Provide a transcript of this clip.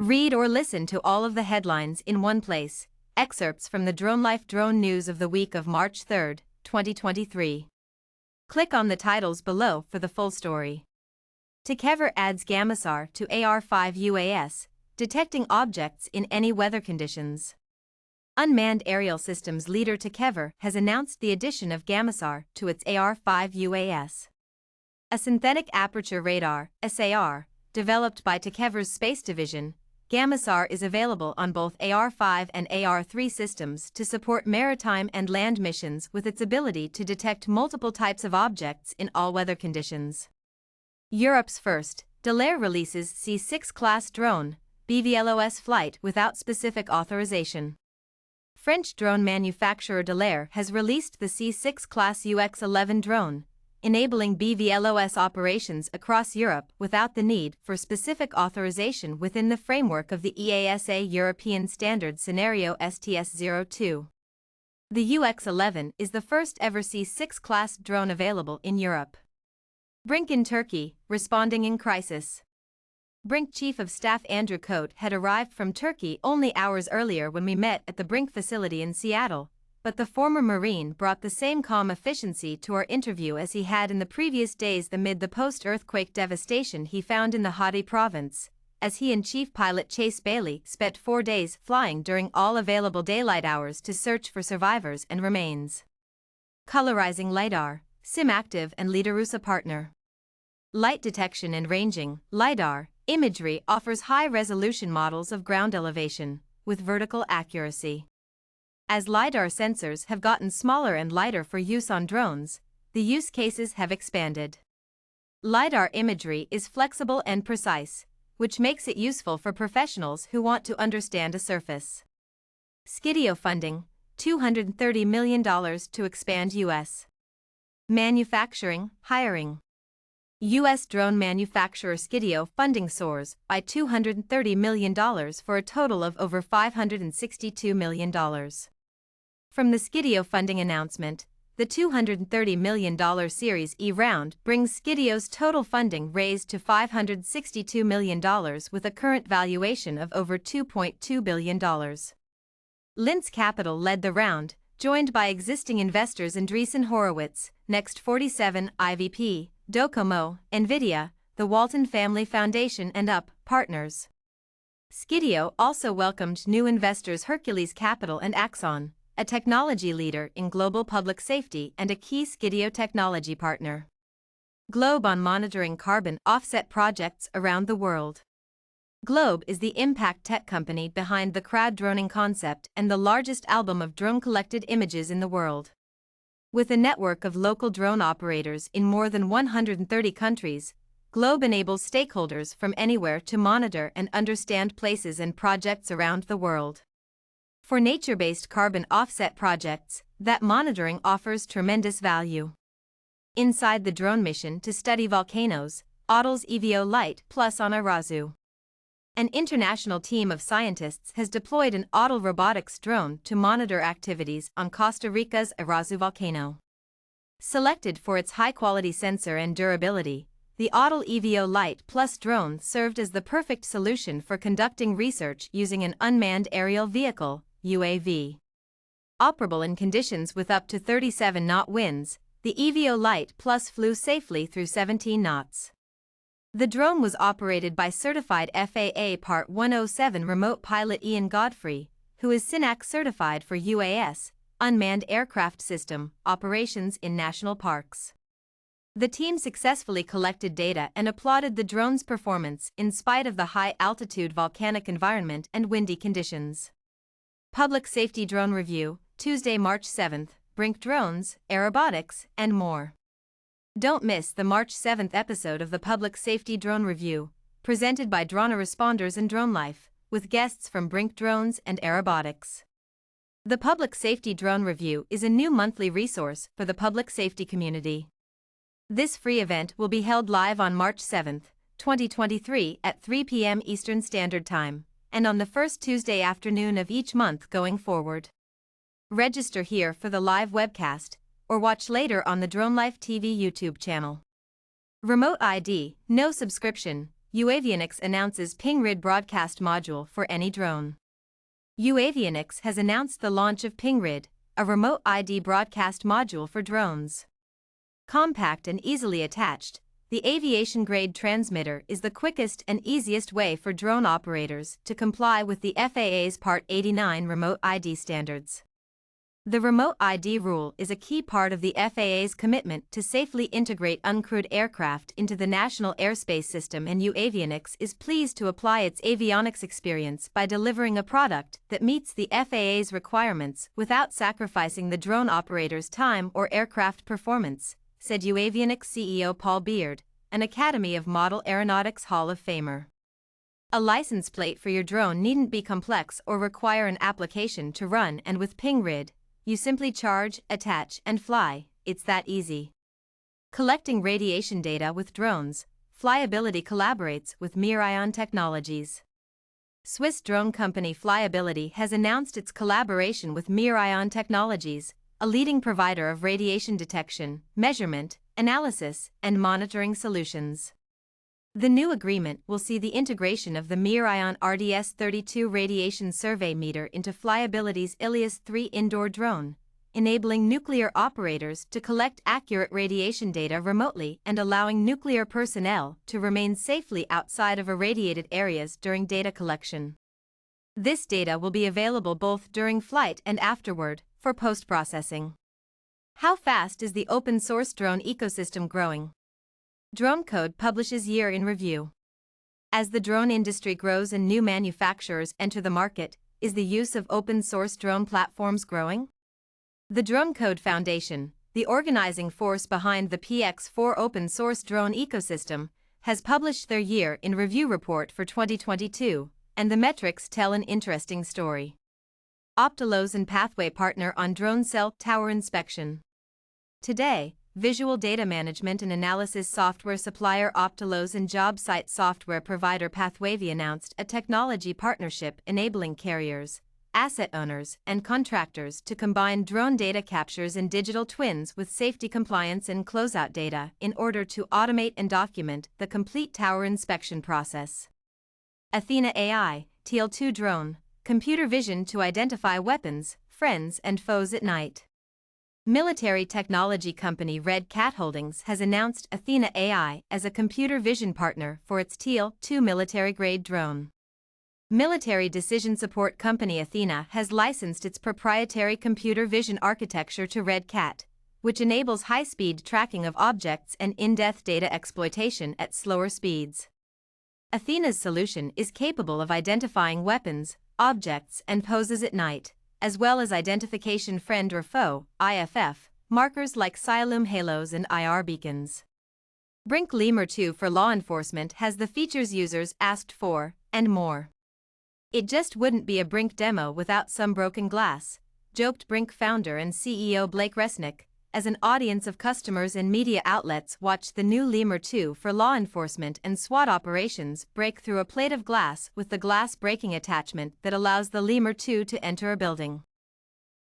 Read or listen to all of the headlines in one place. Excerpts from the DroneLife Drone News of the week of March 3, 2023. Click on the titles below for the full story. TEKEVER adds GAMASAR to AR5 UAS, detecting objects in any weather conditions. Unmanned aerial systems leader TEKEVER has announced the addition of GAMASAR to its AR5 UAS. A synthetic aperture radar, SAR, developed by TEKEVER's space division, GAMASAR is available on both AR5 and AR3 systems to support maritime and land missions with its ability to detect multiple types of objects in all weather conditions. Europe's first, DroneLife releases C6 class drone, BVLOS flight without specific authorization. French drone manufacturer DroneLife has released the C6 class UX-11 drone, enabling BVLOS operations across Europe without the need for specific authorization within the framework of the EASA European Standard Scenario STS-02. The UX-11 is the first ever C6 class drone available in Europe. Brink in Turkey, responding in crisis. Brink Chief of Staff Andrew Cote had arrived from Turkey only hours earlier when we met at the Brink facility in Seattle, but the former Marine brought the same calm efficiency to our interview as he had in the previous days amid the post-earthquake devastation he found in the Hadi province, as he and Chief Pilot Chase Bailey spent 4 days flying during all available daylight hours to search for survivors and remains. Colorizing LiDAR, SimActive and LiDARusa partner. Light detection and ranging, LiDAR, imagery offers high-resolution models of ground elevation, with vertical accuracy. As LiDAR sensors have gotten smaller and lighter for use on drones, the use cases have expanded. LiDAR imagery is flexible and precise, which makes it useful for professionals who want to understand a surface. Skidio funding, $230 million to expand U.S. manufacturing, hiring. U.S. drone manufacturer Skidio funding soars by $230 million for a total of over $562 million. From the Skidio funding announcement, the $230 million Series E round brings Skidio's total funding raised to $562 million with a current valuation of over $2.2 billion. Lintz Capital led the round, joined by existing investors Andreessen Horowitz, Next 47 IVP, Docomo, NVIDIA, the Walton Family Foundation and UP Partners. Skidio also welcomed new investors Hercules Capital and Axon, a technology leader in global public safety and a key Skidio technology partner. Globe on monitoring carbon offset projects around the world. Globe is the impact tech company behind the crowd droning concept and the largest album of drone-collected images in the world. With a network of local drone operators in more than 130 countries, Globe enables stakeholders from anywhere to monitor and understand places and projects around the world. For nature-based carbon offset projects, that monitoring offers tremendous value. Inside the drone mission to study volcanoes, AUDL's EVO Light Plus on Irazu. An international team of scientists has deployed an AUDL robotics drone to monitor activities on Costa Rica's Irazu volcano. Selected for its high-quality sensor and durability, the AUDL EVO Light Plus drone served as the perfect solution for conducting research using an unmanned aerial vehicle, UAV. Operable in conditions with up to 37-knot winds, the EVO Light Plus flew safely through 17 knots. The drone was operated by certified FAA Part 107 remote pilot Ian Godfrey, who is SYNAC certified for UAS, Unmanned Aircraft System, operations in national parks. The team successfully collected data and applauded the drone's performance in spite of the high-altitude volcanic environment and windy conditions. Public Safety Drone Review, Tuesday, March 7, Brink Drones, Aerobotics, and more. Don't miss the March 7 episode of the Public Safety Drone Review, presented by Drone Responders and DroneLife, with guests from Brink Drones and Aerobotics. The Public Safety Drone Review is a new monthly resource for the public safety community. This free event will be held live on March 7, 2023 at 3 p.m. Eastern Standard Time, and on the first Tuesday afternoon of each month going forward. Register here for the live webcast, or watch later on the DroneLife TV YouTube channel. Remote ID, no subscription, UAvionics announces PingRead broadcast module for any drone. UAvionics has announced the launch of PingRead, a remote ID broadcast module for drones. Compact and easily attached, the aviation-grade transmitter is the quickest and easiest way for drone operators to comply with the FAA's Part 89 remote ID standards. The remote ID rule is a key part of the FAA's commitment to safely integrate uncrewed aircraft into the national airspace system, and UAvionics is pleased to apply its avionics experience by delivering a product that meets the FAA's requirements without sacrificing the drone operator's time or aircraft performance, said UAvionics CEO Paul Beard, an Academy of Model Aeronautics Hall of Famer. A license plate for your drone needn't be complex or require an application to run, and with PingRead, you simply charge, attach, and fly. It's that easy. Collecting radiation data with drones, Flyability collaborates with Miriam Technologies. Swiss drone company Flyability has announced its collaboration with Miriam Technologies, a leading provider of radiation detection, measurement, analysis, and monitoring solutions. The new agreement will see the integration of the Miriam RDS-32 radiation survey meter into Flyability's Ilias-3 indoor drone, enabling nuclear operators to collect accurate radiation data remotely and allowing nuclear personnel to remain safely outside of irradiated areas during data collection. This data will be available both during flight and afterward for post-processing. How fast is the open-source drone ecosystem growing? DroneCode publishes year in review. As the drone industry grows and new manufacturers enter the market, is the use of open-source drone platforms growing? The DroneCode Foundation, the organizing force behind the PX4 open-source drone ecosystem, has published their year in review report for 2022, and the metrics tell an interesting story. Optilos and Pathway partner on drone cell tower inspection. Today, visual data management and analysis software supplier Optilos and job site software provider Pathway announced a technology partnership enabling carriers, asset owners, and contractors to combine drone data captures and digital twins with safety compliance and closeout data in order to automate and document the complete tower inspection process. Athena AI, TL2 drone, computer vision to identify weapons, friends, and foes at night. Military technology company Red Cat Holdings has announced Athena AI as a computer vision partner for its TL2 military-grade drone. Military decision support company Athena has licensed its proprietary computer vision architecture to Red Cat, which enables high-speed tracking of objects and in-depth data exploitation at slower speeds. Athena's solution is capable of identifying weapons, objects, and poses at night, as well as identification friend or foe, IFF, markers like Siloom halos and IR beacons. Brink Lemur 2 for law enforcement has the features users asked for, and more. It just wouldn't be a Brink demo without some broken glass, joked Brink founder and CEO Blake Resnick, as an audience of customers and media outlets watched the new Lemur 2 for law enforcement and SWAT operations break through a plate of glass with the glass breaking attachment that allows the Lemur 2 to enter a building.